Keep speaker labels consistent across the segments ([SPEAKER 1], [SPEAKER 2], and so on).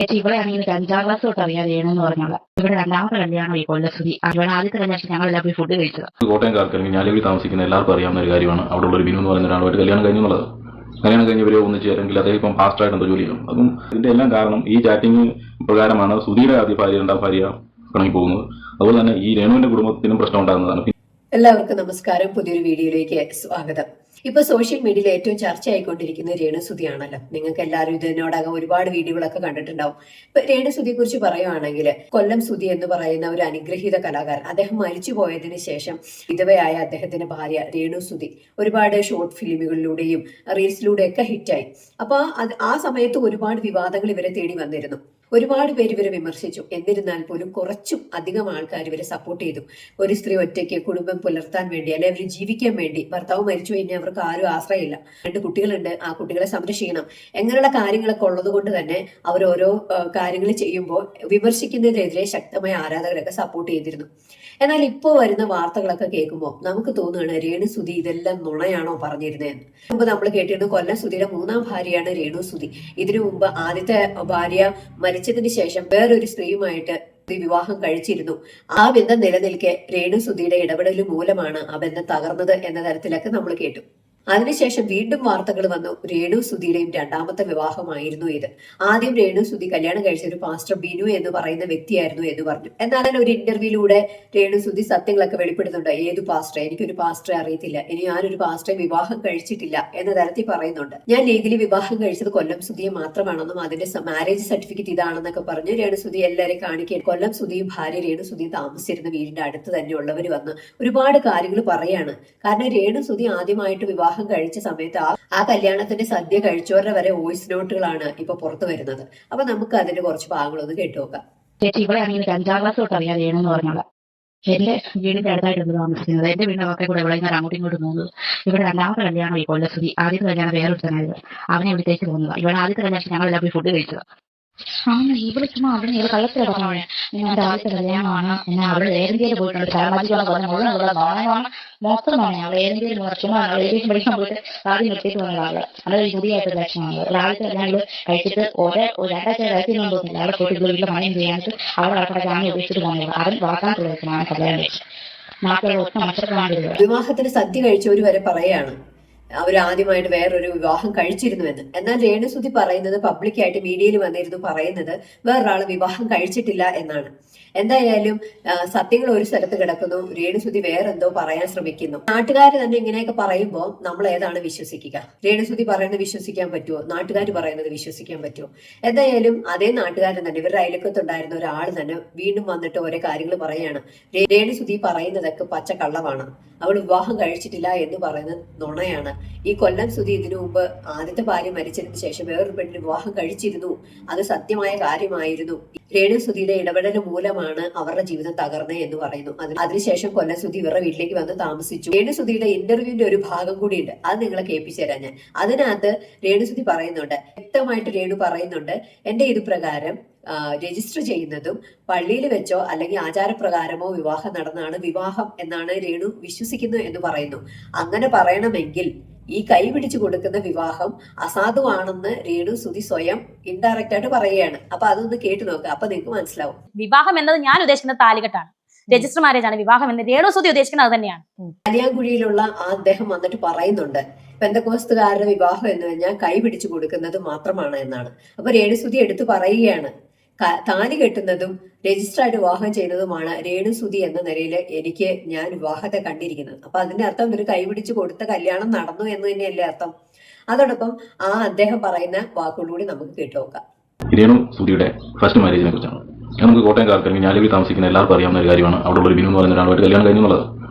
[SPEAKER 1] ചേച്ചി ഇവിടെയാണെങ്കിൽ 5-ാം ക്ലാസ് തൊട്ട് അറിയാം രേണുന്ന് പറഞ്ഞോളാം. ഇവിടെ രണ്ടാമത്തെ കല്യാണം ഈ കൊല്ലശ്രുതി. ഇവിടെ ആദ്യത്തെ കല്യാണത്തിൽ ഞങ്ങളെല്ലാം പോയി ഫുഡ് കഴിച്ചത്.
[SPEAKER 2] കോട്ടയംകാർക്ക് അല്ലെങ്കിൽ ഞാലൂരിൽ താമസിക്കുന്ന എല്ലാവർക്കും അറിയാവുന്ന ഒരു കാര്യമാണ് അവിടെ ഉള്ള ഒരു ബിനു എന്ന് പറയുന്ന ഒരാളുമായിട്ട് കല്യാണം കഴിഞ്ഞു എന്നുള്ളത്. കല്യാണം കഴിഞ്ഞവരെ ഒന്നിച്ച് അല്ലെങ്കിൽ അദ്ദേഹം ഇപ്പം ഫാസ്റ്റായിട്ട് എന്തോ ജോലി ചെയ്യും. അതും ഇതിന്റെ എല്ലാം കാരണം ഈ ചാറ്റിംഗ് പ്രകാരമാണ് സുധീയുടെ ആദ്യ ഭാര്യ രണ്ടാം ഭാര്യ പിണങ്ങി പോകുന്നത്. അതുപോലെ തന്നെ ഈ രേണുവിന്റെ കുടുംബത്തിനും പ്രശ്നം ഉണ്ടാകുന്നതാണ്.
[SPEAKER 3] എല്ലാവർക്കും നമസ്കാരം. പുതിയൊരു വീഡിയോയിലേക്ക് സ്വാഗതം. ഇപ്പൊ സോഷ്യൽ മീഡിയയിൽ ഏറ്റവും ചർച്ചയായിക്കൊണ്ടിരിക്കുന്ന രേണുസുതിയാണല്ലോ. നിങ്ങൾക്ക് എല്ലാവരും ഇതിനോടകം ഒരുപാട് വീഡിയോകളൊക്കെ കണ്ടിട്ടുണ്ടാവും. ഇപ്പൊ രേണുസുതിയെ കുറിച്ച് പറയുകയാണെങ്കിൽ കൊല്ലം സുധി എന്ന് പറയുന്ന ഒരു അനുഗ്രഹീത കലാകാരൻ, അദ്ദേഹം മരിച്ചു പോയതിനു ശേഷം വിധവയായ അദ്ദേഹത്തിന്റെ ഭാര്യ രേണുസുതി ഒരുപാട് ഷോർട്ട് ഫിലിമുകളിലൂടെയും റീൽസിലൂടെയൊക്കെ ഹിറ്റായി. അപ്പൊ ആ സമയത്ത് ഒരുപാട് വിവാദങ്ങൾ ഇവരെ തേടി വന്നിരുന്നു. ഒരുപാട് പേര് ഇവരെ വിമർശിച്ചു. എന്നിരുന്നാൽ പോലും കുറച്ചും അധികം ആൾക്കാർ ഇവരെ സപ്പോർട്ട് ചെയ്തു. ഒരു സ്ത്രീ ഒറ്റയ്ക്ക് കുടുംബം പുലർത്താൻ വേണ്ടി അല്ലെ അവർ ജീവിക്കാൻ വേണ്ടി, ഭർത്താവ് മരിച്ചു കഴിഞ്ഞാൽ അവർക്ക് ആരും ആശ്രയമില്ല, 2 കുട്ടികളുണ്ട്, ആ കുട്ടികളെ സംരക്ഷിക്കണം, എങ്ങനെയുള്ള കാര്യങ്ങളൊക്കെ ഉള്ളത് കൊണ്ട് തന്നെ അവർ ഓരോ കാര്യങ്ങൾ ചെയ്യുമ്പോൾ വിമർശിക്കുന്നതിനെതിരെ ശക്തമായ ആരാധകരൊക്കെ സപ്പോർട്ട് ചെയ്തിരുന്നു. എന്നാൽ ഇപ്പോൾ വരുന്ന വാർത്തകളൊക്കെ കേൾക്കുമ്പോൾ നമുക്ക് തോന്നുകയാണ് രേണുസുതി ഇതെല്ലാം നുണയാണോ പറഞ്ഞിരുന്നതെന്ന്. മുമ്പ് നമ്മൾ കേട്ടിരുന്നു കൊല്ലം സുധിയുടെ 3ാം ഭാര്യയാണ് രേണുസുതി. ഇതിനു മുമ്പ് ആദ്യത്തെ ഭാര്യ മരിച്ചതിന് ശേഷം വേറൊരു സ്ത്രീയുമായിട്ട് വിവാഹം കഴിച്ചിരുന്നു. ആ ബന്ധം നിലനിൽക്കെ രേണുസുതിയുടെ ഇടപെടൽ മൂലമാണ് ആ ബന്ധം തകർന്നത് എന്ന തരത്തിലൊക്കെ നമ്മൾ കേട്ടു. അതിനുശേഷം വീണ്ടും വാർത്തകൾ വന്നു. രേണുസുതിയുടെയും 2ാമത്തെ വിവാഹമായിരുന്നു ഇത്. ആദ്യം രേണുസുതി കല്യാണം കഴിച്ച ഒരു പാസ്റ്റർ ബിനു എന്ന് പറയുന്ന വ്യക്തിയായിരുന്നു എന്ന് പറഞ്ഞു. എന്നാൽ ഒരു ഇന്റർവ്യൂയിലൂടെ രേണുസുതി സത്യങ്ങളൊക്കെ വെളിപ്പെടുന്നുണ്ട്. ഏതു പാസ്റ്റർ, എനിക്കൊരു പാസ്റ്ററെ അറിയത്തില്ല, ഇനി ഞാനൊരു പാസ്റ്ററെ വിവാഹം കഴിച്ചിട്ടില്ല എന്ന തരത്തിൽ പറയുന്നുണ്ട്. ഞാൻ ലീഗലി വിവാഹം കഴിച്ചത് കൊല്ലം സുധിയെ മാത്രമാണെന്നും അതിന്റെ മാരേജ് സർട്ടിഫിക്കറ്റ് ഇതാണെന്നൊക്കെ പറഞ്ഞ് രേണുസുതി എല്ലാവരെയും കാണിക്കാൻ കൊല്ലം സുധിയും ഭാര്യ രേണുസുധിയും താമസിച്ചിരുന്ന വീടിന്റെ അടുത്ത് തന്നെ ഉള്ളവർ വന്ന് ഒരുപാട് കാര്യങ്ങൾ പറയാണ്. കാരണം രേണുസുതി ആദ്യമായിട്ട് വിവാഹം കഴിച്ച സമയത്ത് ആ കല്യാണത്തിന്റെ സദ്യ കഴിച്ചവരുടെ വരെ വോയിസ് നോട്ടുകളാണ് ഇപ്പൊ പുറത്തു വരുന്നത്. അപ്പൊ നമുക്ക് അതിന്റെ കുറച്ച് ഭാഗങ്ങളൊന്ന് കേട്ടുനോക്കാം.
[SPEAKER 1] ചേച്ചി ഇവിടെയാണെങ്കിൽ 5-ാം ക്ലാസ് തൊട്ട് അറിയാം രേണുന്ന് പറഞ്ഞോളാം. എന്റെ വീടിന്റെ അടുത്തായിട്ടുണ്ട് താമസിക്കുന്നത്. എന്റെ വീടിന്റെ ഒക്കെ കൂടെ ഇവിടെ ഇങ്ങനെ അങ്ങോട്ടും ഇങ്ങോട്ടും പോകുന്നത്. ഇവിടെ രണ്ടാമത്തെ കല്യാണം ഈ കൊല്ലശ്രുതി. ആദ്യത്തെ കല്യാണം വേറൊരു തന്നെയായത്. അവനെ വിളിച്ചേച്ച് പോകുന്നത്. ഇവിടെ ആദ്യത്തെ കല്യാണത്തിൽ ഞങ്ങളെല്ലാം പോയി ഫുഡ് കഴിച്ചത്. ഇവിടെ ചുമ്മാ അവിടെ ഇവർ കള്ളത്തിൽ പറഞ്ഞോളെ എന്റെ ആദ്യത്തെ കല്യാണമാണ്. എന്നെ അവിടെ ഏതെങ്കിലും പോയിട്ടുണ്ട്. സാമാജികളെ പറഞ്ഞ മുഴുവൻ മൊത്തം പറഞ്ഞു. അവൾ ഏതെങ്കിലും ചുമ്മാ ഏതെങ്കിലും പഠിക്കാൻ പോയിട്ട് ആദ്യം നിർത്തിയിട്ട് വന്ന ആള്. അതൊരു പുതിയായിട്ട് ലക്ഷണമാണ്. ഒരാദ്യത്തെ കല്യാണം കഴിച്ചിട്ട് രണ്ടാഴ്ച കഴിക്കുന്നൊന്നും തോന്നില്ല. അവിടെ പോയിട്ട് വീട്ടിൽ പണിയും ചെയ്യാനിട്ട് അവിടെ ആൾക്കാരെ ജാമ്യം ഉപയോഗിച്ചിട്ട് പോകുന്നത്. അവൻ വാക്കാത്ത ലക്ഷണമാണ് കല്യാണം കഴിച്ചത്. നാട്ടിലുള്ള ഒറ്റ മത്സരമാണ്.
[SPEAKER 3] വിവാഹത്തിന് സദ്യ കഴിച്ചവര് വരെ പറയാണ് അവർ ആദ്യമായിട്ട് വേറൊരു വിവാഹം കഴിച്ചിരുന്നുവെന്ന്. എന്നാൽ രേണുസുതി പറയുന്നത്, പബ്ലിക്കായിട്ട് മീഡിയയിൽ വന്നിരുന്നു പറയുന്നത് വേറൊരാൾ വിവാഹം കഴിച്ചിട്ടില്ല എന്നാണ്. എന്തായാലും സത്യങ്ങൾ ഒരു സ്ഥലത്ത് കിടക്കുന്നു. രേണുസുതി വേറെന്തോ പറയാൻ ശ്രമിക്കുന്നു. നാട്ടുകാർ തന്നെ ഇങ്ങനെയൊക്കെ പറയുമ്പോൾ നമ്മൾ ഏതാണ് വിശ്വസിക്കുക? രേണുസുതി പറയുന്നത് വിശ്വസിക്കാൻ പറ്റുമോ? നാട്ടുകാർ പറയുന്നത് വിശ്വസിക്കാൻ പറ്റുമോ? എന്തായാലും അതേ നാട്ടുകാരൻ തന്നെ, ഇവരുടെ അയൽക്കത്തുണ്ടായിരുന്ന ഒരാൾ തന്നെ വീണ്ടും വന്നിട്ട് ഓരോ കാര്യങ്ങൾ പറയാണ്. രേണുസുതി പറയുന്നതൊക്കെ പച്ച കള്ളമാണ്, അവൾ വിവാഹം കഴിച്ചിട്ടില്ല എന്ന് പറയുന്നത് നുണയാണ്. ഈ കൊല്ലം സുധി ഇതിനു മുമ്പ് ആദ്യത്തെ ഭാര്യ മരിച്ചതിന് ശേഷം വേറൊരു പെണ്ണിന് വിവാഹം കഴിച്ചിരുന്നു, അത് സത്യമായ കാര്യമായിരുന്നു. രേണുസുധിയുടെ ഇടപെടൽ മൂലമാണ് അവരുടെ ജീവിതം തകർന്നത് എന്ന് പറയുന്നു. അതിനുശേഷം കൊല്ലം സുധി ഇവരുടെ വീട്ടിലേക്ക് വന്ന് താമസിച്ചു. രേണുസുധിയുടെ ഇന്റർവ്യൂവിന്റെ ഒരു ഭാഗം കൂടിയുണ്ട്, അത് നിങ്ങളെ കേൾപ്പിച്ചു തരാം ഞാൻ. അതിനകത്ത് രേണുസുധി പറയുന്നുണ്ട്, വ്യക്തമായിട്ട് രേണു പറയുന്നുണ്ട്, എന്റെ ഇത് പ്രകാരം രജിസ്റ്റർ ചെയ്യുന്നതും പള്ളിയിൽ വെച്ചോ അല്ലെങ്കിൽ ആചാരപ്രകാരമോ വിവാഹം നടന്നാണ് വിവാഹം എന്നാണ് രേണു വിശ്വസിക്കുന്നത് എന്ന് പറയുന്നു. അങ്ങനെ പറയണമെങ്കിൽ ഈ കൈ പിടിച്ചു കൊടുക്കുന്ന വിവാഹം അസാധുവാണെന്ന് രേണുസുതി സ്വയം ഇൻഡയറക്റ്റ് ആയിട്ട് പറയുകയാണ്. അപ്പൊ അതൊന്ന് കേട്ടു നോക്കുക, അപ്പൊ നിങ്ങൾക്ക് മനസ്സിലാവും.
[SPEAKER 4] വിവാഹം എന്നത് ഞാൻ ഉദ്ദേശിക്കുന്നത് താലികെട്ടാണ്, രജിസ്റ്റർ മാരേജ് ആണ്. വിവാഹം എന്ന് രേണുസുതി ഉദ്ദേശിക്കുന്നത് അത് തന്നെയാണ്.
[SPEAKER 3] കല്യാൺകുഴിയിലുള്ള അദ്ദേഹം വന്നിട്ട് പറയുന്നുണ്ട്, പെന്തക്കോസ്തുകാരുടെ വിവാഹം എന്ന് പറഞ്ഞാൽ കൈ പിടിച്ചു കൊടുക്കുന്നത് മാത്രമാണ് എന്നാണ്. അപ്പൊ രേണുസുതി എടുത്തു പറയുകയാണ്, താലി കെട്ടുന്നതും രജിസ്റ്ററായിട്ട് വിവാഹം ചെയ്യുന്നതുമാണ് രേണുസുതി എന്ന നിലയിൽ ഞാൻ വിവാഹത്തെ കണ്ടിരിക്കുന്നത്. അപ്പൊ അതിന്റെ അർത്ഥം ഒരു കൈപിടിച്ച് കൊടുത്ത കല്യാണം നടന്നു എന്ന് തന്നെയല്ലേ അർത്ഥം? അതോടൊപ്പം അദ്ദേഹം പറയുന്ന വാക്കുകൂടി നമുക്ക് കേട്ടുനോക്കാം.
[SPEAKER 2] രേണുസുതിയുടെ ഫസ്റ്റ് മാരേജിനെ കുറിച്ചാണ്. നമുക്ക് കോട്ടയംകാർക്ക് അല്ലെങ്കിൽ ഞാലൂരിൽ താമസിക്കുന്ന എല്ലാവർക്കും അറിയാവുന്ന ഒരു കാര്യമാണ് അവിടെ ഉള്ള ഒരു ബിനു എന്ന് പറയുന്ന ഒരാളുമായിട്ട് കല്യാണം കഴിഞ്ഞു എന്നുള്ളത്.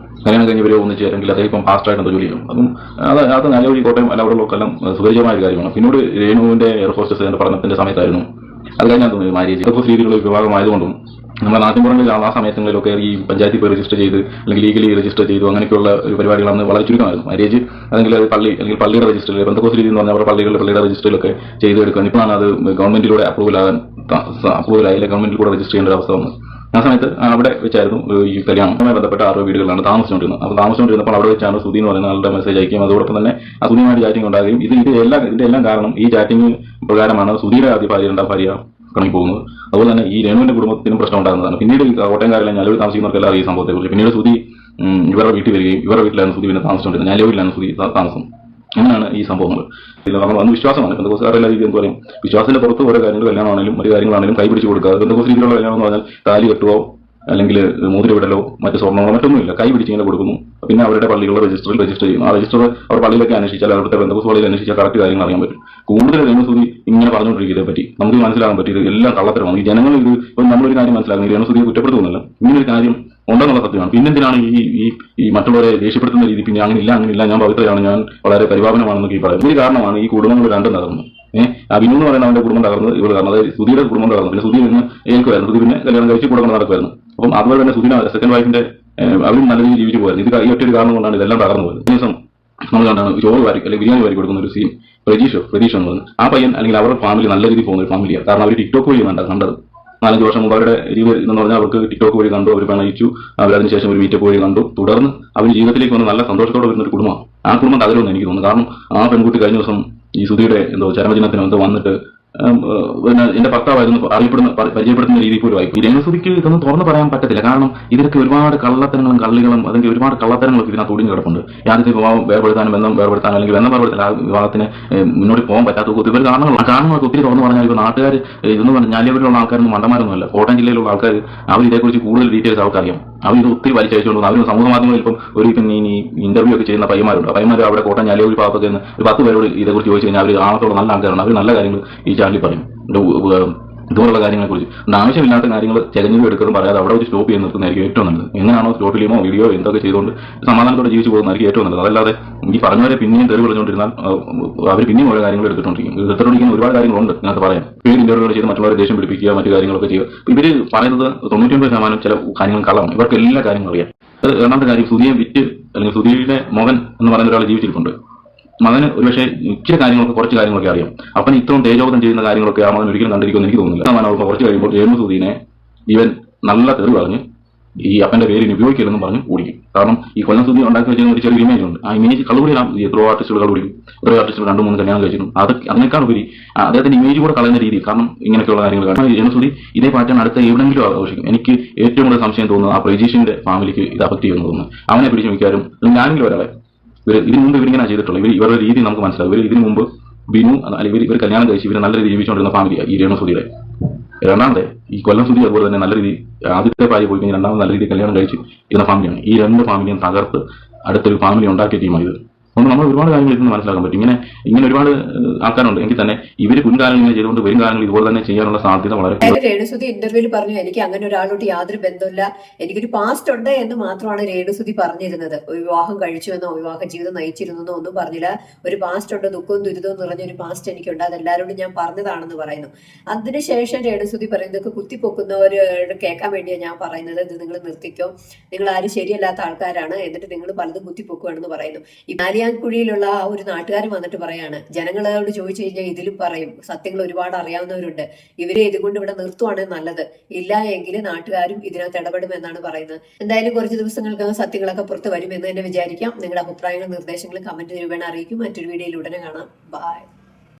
[SPEAKER 2] കല്യാണം കഴിഞ്ഞവരെ ഒന്നിച്ച് അല്ലെങ്കിൽ അദ്ദേഹം ഇപ്പം ഫാസ്റ്റായിട്ട് എന്തോ ജോലി ചെയ്യും. അത് ഞാലൂരി കോട്ടയം അല്ല അവിടെ ഉള്ള എല്ലാം സുപരിചിതമായ ഒരു കാര്യമാണ്. പിന്നീട് രേണുവിന്റെ എയർ ഹോസ്റ്റസ് പഠനത്തിന്റെ സമയത്തായിരുന്നു അത് കഴിഞ്ഞാൽ തോന്നുന്നു മാരേജ്. ഇതൊക്കെ രീതിയിലുള്ള വിഭാഗമായതുകൊണ്ടും നമ്മുടെ നാട്ടിൻപുറങ്ങളിൽ ആ സമയങ്ങളിലൊക്കെ ഈ പഞ്ചായത്തിൽ പോയി രജിസ്റ്റർ ചെയ്ത് അല്ലെങ്കിൽ ലീഗലി രജിസ്റ്റർ ചെയ്തു അങ്ങനെയൊക്കെയുള്ള ഒരു പരിപാടികളാണ് വളരെ ചുരുക്കമായിരുന്നു. മാരേജ് അല്ലെങ്കിൽ പള്ളി അല്ലെങ്കിൽ പള്ളിയുടെ രജിസ്റ്ററിൽ ബന്ധക്കോസ് രീതി എന്ന് പറഞ്ഞാൽ അവരുടെ പള്ളിയുടെ രജിസ്റ്ററിലൊക്കെ ചെയ്തെടുക്കുക. ഇപ്പോഴാണ് അത് ഗവൺമെന്റിലൂടെ അപ്രൂവലായി ഗവൺമെന്റിൽ കൂടെ രജിസ്റ്റർ ചെയ്യേണ്ട ഒരു അവസ്ഥ വന്നത്. ആ സമയത്ത് അവിടെ വെച്ചായിരുന്നു ഈ കല്യാണവുമായി ബന്ധപ്പെട്ട 6 വീടുകളിലാണ് താമസിച്ചുകൊണ്ടിരുന്നത്. അപ്പോൾ താമസിച്ചുകൊണ്ടിരുന്നപ്പോൾ അവിടെ വെച്ചാണ് സുധി എന്ന് പറയുന്ന ആളുടെ മെസ്സേജ് അയക്കുകയും അതോടൊപ്പം തന്നെ ആ സുധിയുമായിട്ട് ചാറ്റിംഗ് ഉണ്ടാകുകയും ഇതിന്റെ എല്ലാം കാരണം ഈ ചാറ്റിംഗ് പ്രകാരമാണ് സുധിയുടെ ആദ്യ ഭാര്യ രണ്ടാം ഭാര്യ കണക്കി പോകുന്നത്. അതുപോലെ തന്നെ ഈ രേണുവിന്റെ കുടുംബത്തിനും പ്രശ്നം ഉണ്ടാകുന്നതാണ്. പിന്നീട് കോട്ടയംകാരെല്ലാം ഞാലൂർ താമസിക്കുന്നവർക്കെല്ലാം ഈ സംഭവത്തെക്കുറിച്ച്. പിന്നീട് സുധി ഇവരുടെ വീട്ടിൽ വരികയും ഇവരുടെ വീട്ടിലാണ് സുധി പിന്നെ താമസിച്ചുകൊണ്ടിരുന്നത്. ഞാലൂരിലാണ് സുധി താമസം. അങ്ങനെയാണ് ഈ സംഭവങ്ങൾ. അന്ന് വിശ്വാസമാണ്. ബന്ധുക്കോസുകാരെല്ലാം രീതി എന്ന് പറയും, വിശ്വാസത്തിന്റെ പുറത്ത് ഓരോ കാര്യങ്ങൾ കല്യാണമാണെങ്കിലും ഒരു കാര്യങ്ങളാണെങ്കിലും കൈപിടിച്ച് കൊടുക്കുക. ബന്ധുക്കോസ് രീതിയിലുള്ള കല്യാണം എന്ന് പറഞ്ഞാൽ താലി കെട്ടുവോ അല്ലെങ്കിൽ മോതിരവിടലോ മറ്റ് സ്വർണ്ണങ്ങളോ മറ്റൊന്നുമില്ല, കൈ പിടിച്ച് ഇങ്ങനെ കൊടുക്കുന്നു. പിന്നെ അവരുടെ പള്ളികളുടെ രജിസ്റ്റർ ചെയ്യുന്നു. ആ രജിസ്റ്റർ അവർ പള്ളിയിലൊക്കെ അന്വേഷിച്ചാൽ അവിടുത്തെ ബന്ധുക്കോസ് പള്ളിയിൽ അന്വേഷിച്ചാൽ കറക്റ്റ് കാര്യങ്ങൾ അറിയാൻ പറ്റും. കൂടുതൽ രേണുസുധി ഇങ്ങനെ പറഞ്ഞുകൊണ്ടിരിക്കുന്നതിനെ പറ്റി നമുക്ക് മനസ്സിലാകാൻ പറ്റും എല്ലാം കള്ളത്തരമാണ്. ഈ ജനങ്ങൾ ഇത് നമ്മളൊരു കാര്യം മനസ്സിലാക്കുന്നത് രേണുസുധിയെ കുറ്റപ്പെടുത്തുന്നില്ല, ഇങ്ങനൊരു കാര്യം ഉണ്ടെന്നുള്ള സത്യമാണ്. പിന്നെന്തിനാണ് ഈ മറ്റുള്ളവരെ ദേഷ്യപ്പെടുത്തുന്ന രീതി? പിന്നെ അങ്ങനെയില്ല ഞാൻ പവിത്രയാണ്, ഞാൻ വളരെ പരിപാലനമാണെന്നൊക്കെ ഈ പറയുന്നത്. ഒരു കാരണമാണ് ഈ കുടുംബങ്ങൾ രണ്ടും തകർന്നു. അഭിനു എന്ന് പറയുന്ന അവന്റെ കുടുംബം തകർന്ന് ഇവർ കാരണം, അതായത് സുധിയുടെ കുടുംബം തകർന്നു. പിന്നെ സുധി നിന്ന് ഏൽക്കുമായിരുന്നു, സുധി പിന്നെ കല്യാണം കഴിച്ച് കുടുംബം നടക്കുമായിരുന്നു. അപ്പം അതുപോലെ തന്നെ സുധിന സെക്കൻഡ് വൈഫിന്റെ അവരും നല്ല രീതിയിൽ ജീവിച്ചു പോയത്. ഇത് ഈ ഒറ്റൊരു കാരണം കൊണ്ടാണ് ഇതെല്ലാം തകർന്നു പോയത്. ദിവസം നമ്മൾ കണ്ടാണ് ചോറ് വാരി അല്ലെങ്കിൽ ബിരിയാണി വാരി കൊടുക്കുന്ന ഒരു സീൻ. പ്രതീഷ് എന്ന് പറയുന്നത് ആ പയ്യൻ അല്ലെങ്കിൽ അവരുടെ ഫാമിലി നല്ല രീതിയിൽ പോകുന്ന ഒരു ഫാമിലിയാണ്. കാരണം അവർ ടിക്ടോക്ക് വഴി കണ്ടത് 4-5 വർഷം മുമ്പ് അവരുടെ ജീവിതം എന്ന് പറഞ്ഞാൽ അവർക്ക് ടിക്ടോക്ക് വഴി കണ്ടു, അവർ പ്രണയിച്ചു, അവരതിനുശേഷം ഒരു മീറ്റപ്പ് വഴി കണ്ടു, തുടർന്ന് അവർ ജീവിതത്തിലേക്ക് വന്ന് നല്ല സന്തോഷത്തോടെ വരുന്ന ഒരു കുടുംബമാണ്. ആ കുടുംബം തകരുമെന്ന് എനിക്ക് തോന്നുന്നു. കാരണം ആ പെൺകുട്ടി കഴിഞ്ഞ ദിവസം ഈ സുധിയുടെ ചരമദിനത്തിന് വന്നിട്ട് പിന്നെ എന്റെ ഭർത്താവായിരുന്നു പരിചയപ്പെടുത്തുന്ന രീതിയിൽ പോലും ആയി. ഈ രേണുസുധിക്ക് ഇതൊന്നും തുറന്ന് പറയാൻ പറ്റത്തില്ല. കാരണം ഇതിലൊക്കെ ഒരുപാട് കള്ളത്തരങ്ങളും കള്ളികളും അല്ലെങ്കിൽ ഒരുപാട് കള്ളത്തരങ്ങളൊക്കെ ഇതിനകത്ത് ഒടിഞ്ഞു കിടപ്പുണ്ട്. ആദ്യത്തെ വിവാഹം വേർപെടുത്താനും ബന്ധം വേർപെടുത്താനും അല്ലെങ്കിൽ ബന്ധം വേർപെടുത്താൻ ആ വിവാഹത്തിന് മുന്നോട്ട് പോകാൻ പറ്റാത്ത ഒത്തിരി കാരണങ്ങളൊക്കെ ഒത്തിരി തുറന്നു പറഞ്ഞാൽ ഇപ്പോൾ നാട്ടുകാർ ഇതൊന്നും പറഞ്ഞാൽ ഞാലിയവരിലുള്ള ആൾക്കാരൊന്നും മണ്ടന്മാരൊന്നുമല്ല. കോട്ടയം ജില്ലയിലുള്ള ആൾക്കാർ അവർ ഇതേക്കുറിച്ച് കൂടുതൽ ഡീറ്റെയിൽസ് അവർക്കറിയാം. അവർ ഇത് ഒത്തിരി വലിച്ചയച്ചുകൊണ്ട് അവർ സമൂഹ മാധ്യമങ്ങളിൽ ഇപ്പം ഒരു ഈ ഇന്റർവ്യൂ ഒക്കെ ചെയ്യുന്ന പയ്യന്മാരുണ്ട്. പയ്യന്മാർ അവിടെ കോട്ടയം ഞാലിയവരി ഭാഗത്തൊക്കെ ഒരു 10 പേരോട് ഇതേക്കുറിച്ച് ചോദിച്ചു കഴിഞ്ഞാൽ അവർ ആണത്തോളം നല്ല ആൾക്കാരാണ്. അവർ നല്ല കാര്യങ്ങൾ ഈ ചാനലിൽ പറയും. ഇതുപോലുള്ള കാര്യങ്ങളെ കുറിച്ച് ആവശ്യമില്ലാത്ത കാര്യങ്ങൾ ചെകഞ്ഞു എടുക്കുന്നതും പറയാതെ അവിടെ വെച്ച് സ്റ്റോപ്പ് ചെയ്ത് നിർത്തുന്നതായിരിക്കും ഏറ്റവും നല്ലത്. എങ്ങനെയാണോ സ്റ്റോപ്പ് ചെയ്യുമോ വീഡിയോ എന്തൊക്കെ ചെയ്തുകൊണ്ട് സമാധാനത്തോടെ ജീവിച്ചു പോകുന്നതായിരിക്കും ഏറ്റവും നല്ലത്. അതല്ലാതെ ഈ പറഞ്ഞവരെ പിന്നെയും തെറി വിളിച്ചുകൊണ്ടിരുന്നാൽ അവർ പിന്നെയും ഓരോ കാര്യങ്ങൾ എടുത്തുകൊണ്ടിരിക്കും. എടുത്തുകൊണ്ടിരിക്കുന്ന ഒരുപാട് കാര്യങ്ങളുണ്ട് ഇതിനകത്ത് പറയാം. പേര് ഇന്റർവ്യൂകൾ ചെയ്ത് മറ്റുള്ളവരെ ദേഷ്യം പിടിപ്പിക്കുക, മറ്റു കാര്യങ്ങളൊക്കെ ചെയ്യുക. ഇവർ പറയുന്നത് 99% ചില കാര്യങ്ങൾ കള്ളമാണ്. ഇവർക്ക് എല്ലാ കാര്യങ്ങളും അറിയാം. അത് രണ്ടാമത്തെ കാര്യം, സുധിയെ വിറ്റ് അല്ലെങ്കിൽ സുധിയുടെ മകൻ എന്ന് പറയുന്ന ഒരാൾ ജീവിച്ചിരിപ്പുണ്ട്. മകന് ഒരുപക്ഷെ ഇച്ചിരി കാര്യങ്ങളൊക്കെ കുറച്ച് കാര്യങ്ങളൊക്കെ അറിയാം. അപ്പം ഇത്രയും തേജോധം ചെയ്യുന്ന കാര്യങ്ങളൊക്കെ ആ മകൻ ഒരിക്കലും കണ്ടിരിക്കുമെന്ന് എനിക്ക് തോന്നുന്നില്ല. കുറച്ച് കഴിയുമ്പോൾ രേണുസുധീനെ ഇവൻ നല്ല തെറി പറഞ്ഞ് ഈ അപ്പന്റെ പേര് ഇനി ഉപയോഗിക്കില്ലെന്നും പറഞ്ഞ് ഓടിക്കും. കാരണം ഈ കൊല്ലം സുധി ഉണ്ടാക്കി വെച്ചിരുന്ന ഒരു ചെറിയ ഇമേജ് ഉണ്ട്. ആ ഇമേജ് കളവുകൂടിയാണ്. എത്രയോ ആർട്ടിസ്റ്റുകൾ കളവുടിക്കും, എത്രയോ ആർട്ടിസ്റ്റുകൾ 2-3 കല്യാണം കഴിച്ചിട്ടുണ്ട്. അതിനേക്കാൾ ഉപരി അദ്ദേഹത്തിന്റെ ഇമേജ് കൂടെ കളയുന്ന രീതിയിൽ. കാരണം ഇങ്ങനെയൊക്കെയുള്ള കാര്യങ്ങൾ കാരണം രേണുസുധി ഇതേ പാറ്റേൺ അടുത്ത എവിടെയെങ്കിലും ആഘോഷിക്കും. എനിക്ക് ഏറ്റവും കൂടുതൽ സംശയം തോന്നുന്നത് ആ പ്രജീഷിന്റെ ഫാമിലിക്ക് ഇത് അഫക്ട് ചെയ്യുമെന്ന് തോന്നുന്നു. അവനെ പിടിച്ച് മിക്കാരും അല്ലെങ്കിൽ ആരെങ്കിലും ഒരാളെ ഇതിനു മുമ്പ് ഇവരിങ്ങനെ ചെയ്തിട്ടുള്ളത്. ഇവരുടെ രീതി നമുക്ക് മനസ്സിലാവും. ഇതിനു മുമ്പ് ബിനു അല്ലെങ്കിൽ ഇവർ കല്യാണം കഴിച്ച് ഇവർ നല്ല രീതിയിൽ ജീവിച്ചുകൊണ്ടിരുന്ന ഫാമിലിയാണ് ഈ രേണുസുധിയുടെ. രണ്ടാമത്തെ ഈ കൊല്ലം സുധി അതുപോലെ തന്നെ നല്ല രീതി ആദ്യത്തെ ഭാര്യ പോയി കഴിഞ്ഞാൽ രണ്ടാമത് നല്ല രീതിയിൽ കല്യാണം കഴിച്ച് ഇരുന്ന ഫാമിലിയാണ്. ഈ 2 ഫാമിലിയും തകർത്ത് അടുത്തൊരു ഫാമിലി ഉണ്ടാക്കിയ ടീമാണ് ഇത്. അതുകൊണ്ട് നമ്മൾ ഒരുപാട് കാര്യങ്ങൾ ഇതിന് മനസ്സിലാക്കാൻ പറ്റും. ഇങ്ങനെ ഒരുപാട് ആൾക്കാരുണ്ട്. എങ്കിൽ തന്നെ ഇവർ മുൻകാലങ്ങൾ ഇങ്ങനെ ചെയ്തുകൊണ്ട് വരും കാലങ്ങൾ ഇതുപോലെ തന്നെ ചെയ്യാനുള്ള സാധ്യത വളരെ.
[SPEAKER 3] രേണുസുധി ഇന്റർവ്യൂവിൽ പറഞ്ഞു, എനിക്ക് അങ്ങനെ ഒരാളോട്ട് യാതൊരു ബന്ധമില്ല, എനിക്കൊരു പാസ്റ്റ് ഉണ്ട് എന്ന് മാത്രമാണ് രേണുസുധി പറഞ്ഞിരുന്നത്. ഒരു വിവാഹം കഴിച്ചുവെന്നോ വിവാഹ ജീവിതം നയിച്ചിരുന്നെന്നോ ഒന്നും പറഞ്ഞില്ല. ഒരു പാസ്റ്റ് ഉണ്ട്, ദുഃഖവും ദുരിതവും നിറഞ്ഞൊരു പാസ്റ്റ് എനിക്കുണ്ട്, അതെല്ലാവരോടും ഞാൻ പറഞ്ഞതാണെന്ന് പറയുന്നു. അതിനുശേഷം രേണുസുധി പറയുന്നത് കുത്തിപ്പൊക്കുന്നവർ കേൾക്കാൻ വേണ്ടിയാണ് ഞാൻ പറയുന്നത്, ഇത് നിങ്ങൾ നിർത്തിക്കോ, നിങ്ങൾ ആരും ശരിയല്ലാത്ത ആൾക്കാരാണ്, എന്നിട്ട് നിങ്ങൾ പലതും കുത്തിപ്പൊക്കുകയാണെന്ന് പറയുന്നു. ഈ കുഴിയിലുള്ള ആ ഒരു നാട്ടുകാരൻ വന്നിട്ട് പറയാണ്, ജനങ്ങളോട് ചോദിച്ചു കഴിഞ്ഞാൽ ഇതിലും പറയും, സത്യങ്ങൾ ഒരുപാട് അറിയാവുന്നവരുണ്ട്, ഇവരെ ഇതുകൊണ്ട് ഇവിടെ നിർത്തുവാണ് നല്ലത്, ഇല്ല എങ്കിൽ നാട്ടുകാരും ഇതിനകത്ത് ഇടപെടുമെന്നാണ് പറയുന്നത്. എന്തായാലും കുറച്ച് ദിവസങ്ങൾക്ക് സത്യങ്ങളൊക്കെ പുറത്ത് വരുമെന്ന് തന്നെ വിചാരിക്കാം. നിങ്ങളുടെ അഭിപ്രായങ്ങളും നിർദ്ദേശങ്ങളും കമന്റ് രൂപേണ അറിയിക്കും. മറ്റൊരു വീഡിയോയിൽ ഉടനെ കാണാം. ബൈ.